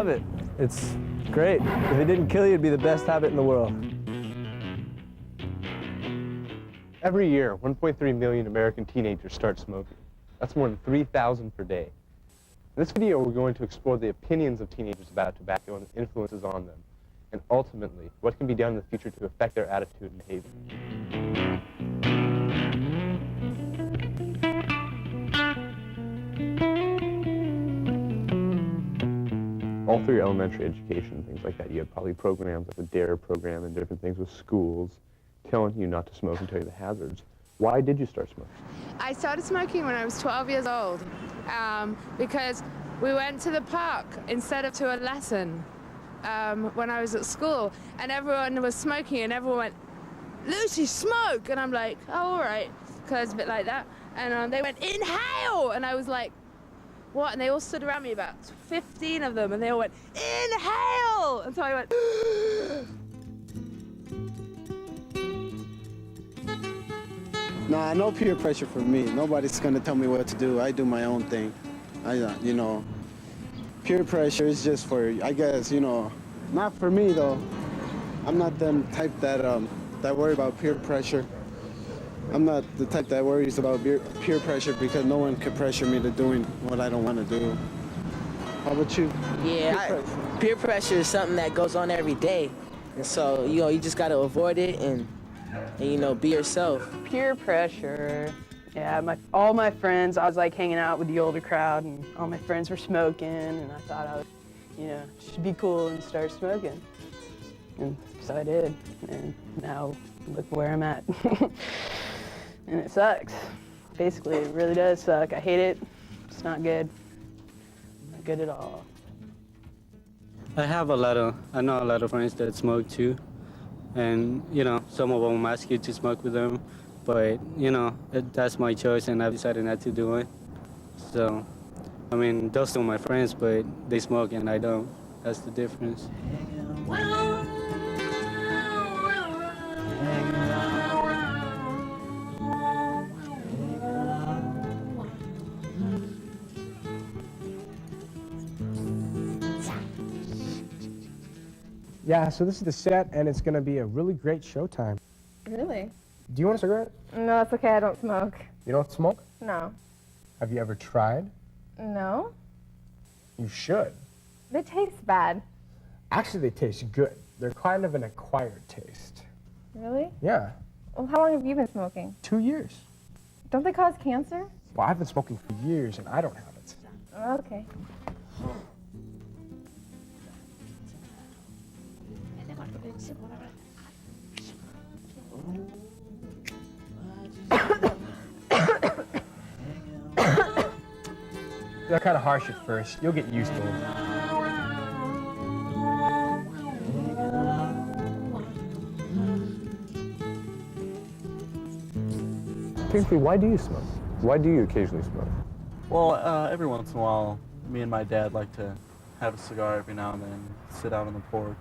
love it. It's great. If it didn't kill you, it'd be the best habit in the world. Every year, 1.3 million American teenagers start smoking. That's more than 3,000 per day. In this video, we're going to explore the opinions of teenagers about tobacco and its influences on them, and ultimately, what can be done in the future to affect their attitude and behavior. All through your elementary education, things like that, you had probably programs like the DARE program and different things with schools telling you not to smoke and tell you the hazards. Why did you start smoking? I started smoking when I was 12 years old because we went to the park instead of to a lesson when I was at school, and everyone was smoking and everyone went, "Lucy, smoke!" And I'm like, "Oh, all right," because a bit like that. And they went, "Inhale!" And I was like, "What?" And they all stood around me, about 15 of them, and they all went, "Inhale!" And so I went, Nah, no peer pressure for me. Nobody's gonna tell me what to do. I do my own thing. Peer pressure is just for, I guess, not for me though. I'm not the type that worry about peer pressure. I'm not the type that worries about peer pressure because no one can pressure me to doing what I don't want to do. How about you? Yeah, peer pressure is something that goes on every day. And so, you just got to avoid it and be yourself. Peer pressure. Yeah, all my friends, I was like hanging out with the older crowd and all my friends were smoking and I thought I would, should be cool and start smoking. And so I did. And now look where I'm at. And it sucks. Basically, it really does suck. I hate it. It's not good. Not good at all. I know a lot of friends that smoke too. And, some of them ask you to smoke with them, but, that's my choice and I've decided not to do it. So, those two are my friends, but they smoke and I don't. That's the difference. Yeah, so this is the set, and it's going to be a really great showtime. Really? Do you want a cigarette? No, that's okay. I don't smoke. You don't smoke? No. Have you ever tried? No? You should. They taste bad. Actually, they taste good. They're kind of an acquired taste. Really? Yeah. Well, how long have you been smoking? 2 years. Don't they cause cancer? Well, I've been smoking for years, and I don't have it. Okay. They're kind of harsh at first. You'll get used to them. Kingsley, why do you smoke? Why do you occasionally smoke? Well, every once in a while, me and my dad like to have a cigar every now and then, sit out on the porch,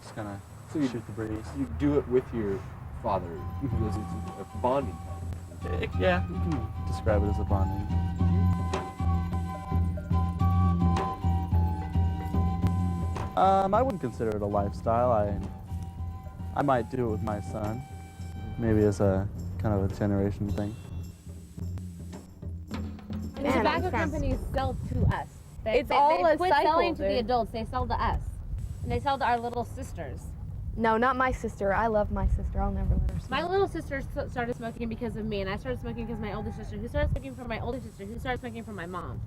just kind of shoot the breeze. You do it with your father because it's a bonding time. Yeah, you can describe it as a bonding. I wouldn't consider it a lifestyle. I might do it with my son, maybe as a kind of a generation thing. The tobacco companies sell to us. They quit selling to the adults. They sell to us. And they sell to our little sisters. No, not my sister. I love my sister. I'll never let her smoke. My little sister started smoking because of me, and I started smoking because of my older sister, who started smoking from my older sister, who started smoking from my mom.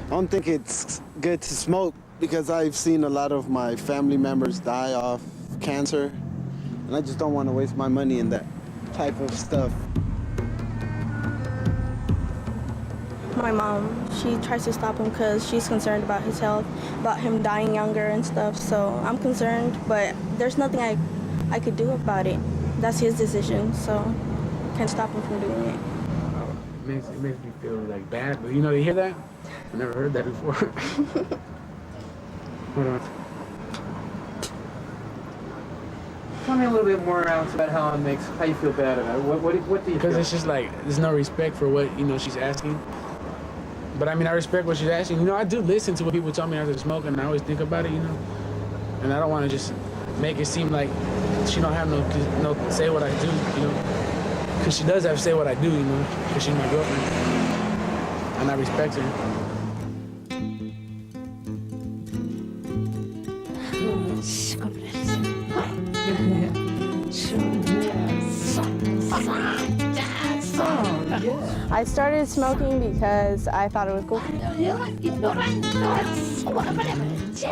I don't think it's good to smoke because I've seen a lot of my family members die of cancer, and I just don't want to waste my money in that type of stuff. My mom, she tries to stop him because she's concerned about his health, about him dying younger and stuff, so I'm concerned, but there's nothing I could do about it. That's his decision, so I can't stop him from doing it. It makes me feel like bad, but you hear that? I never heard that before. Hold on. tell me a little bit more, Alex, about how you feel bad about it. What do you Because feel? it's just like, there's no respect for what, she's asking. But I mean, I respect what she's asking. I do listen to what people tell me after the smoke, and I always think about it, And I don't want to just make it seem like she don't have no say what I do, Because she does have to say what I do, because she's my girlfriend. And I respect her. I started smoking because I thought it was cool. I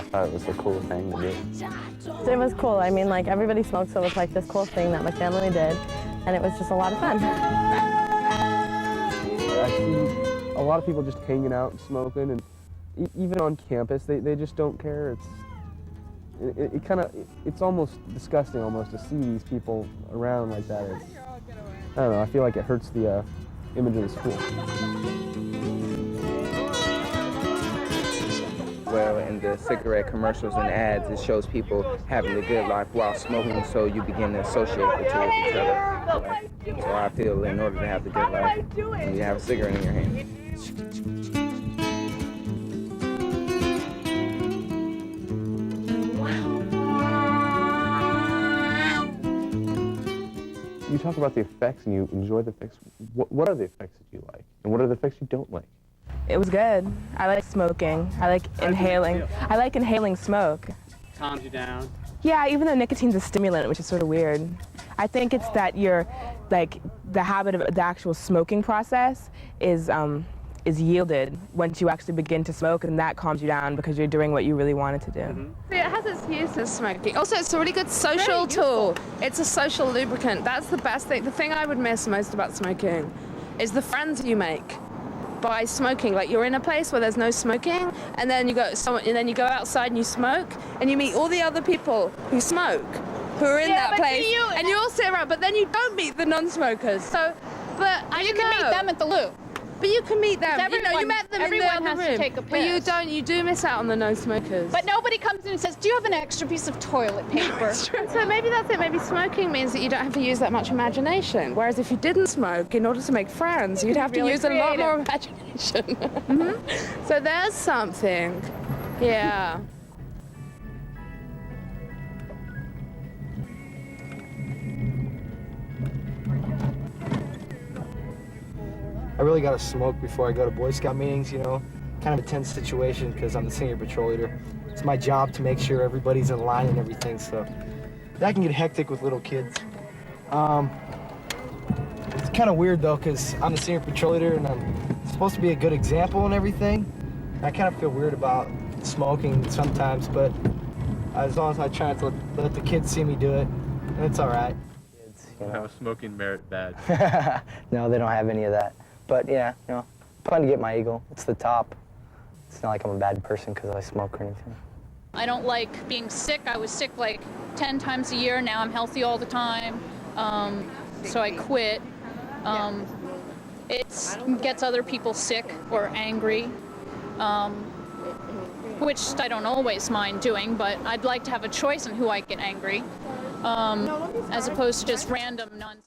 thought it was the cool thing to do. It was cool. I mean, like, everybody smoked, so it was like this cool thing that my family did, and it was just a lot of fun. I see a lot of people just hanging out and smoking, and even on campus, they just don't care. It's almost disgusting almost to see these people around like that. I don't know, I feel like it hurts the image of the school. Well, in the cigarette commercials and ads, it shows people having a good life while smoking, so you begin to associate the two with each other. So I feel in order to have the good life, you need to have a cigarette in your hand. You talk about the effects and you enjoy the effects. What are the effects that you like? And what are the effects you don't like? It was good. I like smoking. I like inhaling. I like inhaling smoke. Calms you down. Yeah, even though nicotine's a stimulant, which is sort of weird. I think it's that the habit of the actual smoking process is yielded once you actually begin to smoke, and that calms you down because you're doing what you really wanted to do. See, it has its uses, smoking. Also, it's a really good social tool. It's a social lubricant. That's the best thing. The thing I would miss most about smoking is the friends you make by smoking. Like, you're in a place where there's no smoking, and then you go outside and you smoke, and you meet all the other people who smoke, who are in that place, and you all sit around. But then you don't meet the non-smokers. So, but you can meet them at the loop. But you can meet them. Everyone, you met them in the everyone other has room. to take a But you do miss out on the no-smokers. But nobody comes in and says, "Do you have an extra piece of toilet paper?" So maybe that's it. Maybe smoking means that you don't have to use that much imagination. Whereas if you didn't smoke, in order to make friends, you'd have to use a lot more imagination. So there's something. Yeah. I really got to smoke before I go to Boy Scout meetings, Kind of a tense situation because I'm the senior patrol leader. It's my job to make sure everybody's in line and everything, so that can get hectic with little kids. It's kind of weird, though, because I'm the senior patrol leader and I'm supposed to be a good example and everything. I kind of feel weird about smoking sometimes, but as long as I try not to let the kids see me do it, it's all right. Have a smoking merit badge. No, they don't have any of that. But yeah, fun to get my eagle. It's the top. It's not like I'm a bad person because I smoke or anything. I don't like being sick. I was sick like 10 times a year. Now I'm healthy all the time. So I quit. It gets other people sick or angry, which I don't always mind doing, but I'd like to have a choice in who I get angry, as opposed to just random nonsense.